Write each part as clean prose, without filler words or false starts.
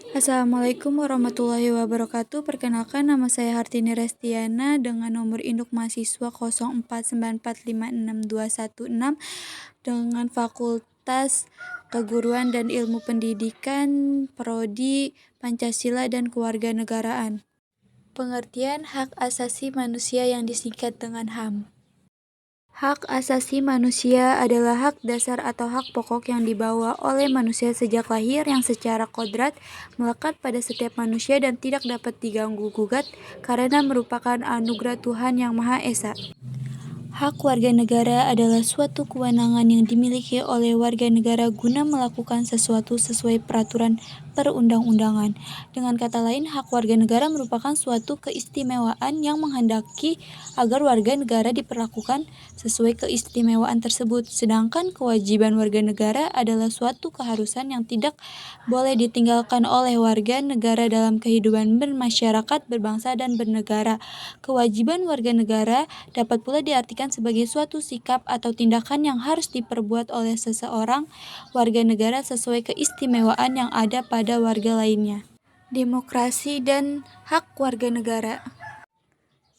Assalamualaikum warahmatullahi wabarakatuh. Perkenalkan, nama saya Hartini Restiana dengan nomor induk mahasiswa 0494566216 dengan Fakultas Keguruan dan Ilmu Pendidikan, Prodi Pancasila dan Kewarganegaraan. Pengertian hak asasi manusia yang disingkat dengan HAM. Hak asasi manusia adalah hak dasar atau hak pokok yang dibawa oleh manusia sejak lahir yang secara kodrat melekat pada setiap manusia dan tidak dapat diganggu-gugat karena merupakan anugerah Tuhan Yang Maha Esa. Hak warga negara adalah suatu kewenangan yang dimiliki oleh warga negara guna melakukan sesuatu sesuai peraturan perundang-undangan. Dengan kata lain, hak warga negara merupakan suatu keistimewaan yang menghendaki agar warga negara diperlakukan sesuai keistimewaan tersebut. Sedangkan kewajiban warga negara adalah suatu keharusan yang tidak boleh ditinggalkan oleh warga negara dalam kehidupan bermasyarakat, berbangsa, dan bernegara. Kewajiban warga negara dapat pula diartikan sebagai suatu sikap atau tindakan yang harus diperbuat oleh seseorang warga negara sesuai keistimewaan yang ada pada warga lainnya. Demokrasi dan hak warga negara.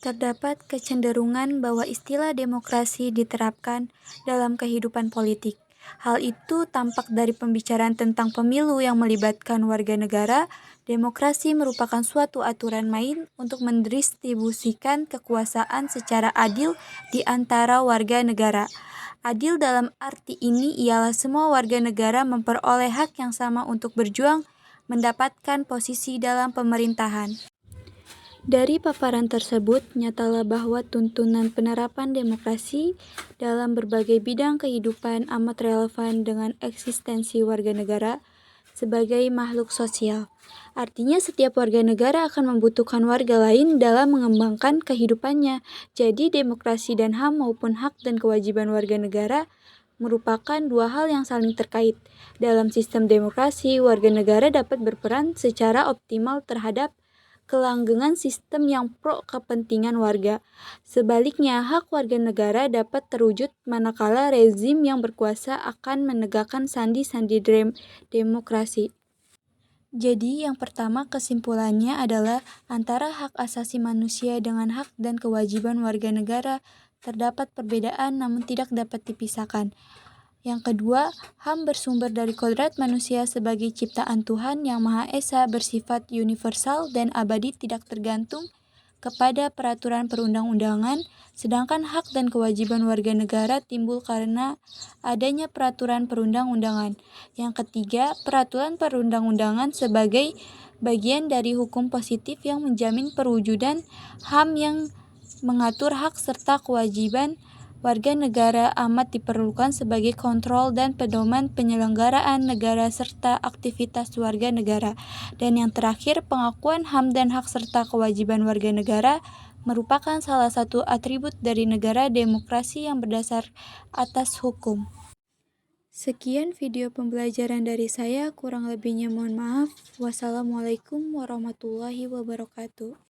Terdapat kecenderungan bahwa istilah demokrasi diterapkan dalam kehidupan politik. Hal itu tampak dari pembicaraan tentang pemilu yang melibatkan warga negara. Demokrasi merupakan suatu aturan main untuk mendistribusikan kekuasaan secara adil di antara warga negara. Adil dalam arti ini ialah semua warga negara memperoleh hak yang sama untuk berjuang mendapatkan posisi dalam pemerintahan. Dari paparan tersebut, nyatalah bahwa tuntunan penerapan demokrasi dalam berbagai bidang kehidupan amat relevan dengan eksistensi warga negara sebagai makhluk sosial. Artinya setiap warga negara akan membutuhkan warga lain dalam mengembangkan kehidupannya. Jadi demokrasi dan HAM maupun hak dan kewajiban warga negara merupakan dua hal yang saling terkait. Dalam sistem demokrasi, warga negara dapat berperan secara optimal terhadap kelanggengan sistem yang pro kepentingan warga. Sebaliknya, hak warga negara dapat terwujud manakala rezim yang berkuasa akan menegakkan sandi-sandi demokrasi. Jadi, yang pertama kesimpulannya adalah antara hak asasi manusia dengan hak dan kewajiban warga negara terdapat perbedaan namun tidak dapat dipisahkan. Yang kedua, HAM bersumber dari kodrat manusia sebagai ciptaan Tuhan Yang Maha Esa, bersifat universal dan abadi, tidak tergantung kepada peraturan perundang-undangan, sedangkan hak dan kewajiban warga negara timbul karena adanya peraturan perundang-undangan. Yang ketiga, peraturan perundang-undangan sebagai bagian dari hukum positif yang menjamin perwujudan HAM yang mengatur hak serta kewajiban warga negara amat diperlukan sebagai kontrol dan pedoman penyelenggaraan negara serta aktivitas warga negara. Dan yang terakhir, pengakuan HAM dan hak serta kewajiban warga negara merupakan salah satu atribut dari negara demokrasi yang berdasar atas hukum. Sekian video pembelajaran dari saya, kurang lebihnya mohon maaf. Wassalamualaikum warahmatullahi wabarakatuh.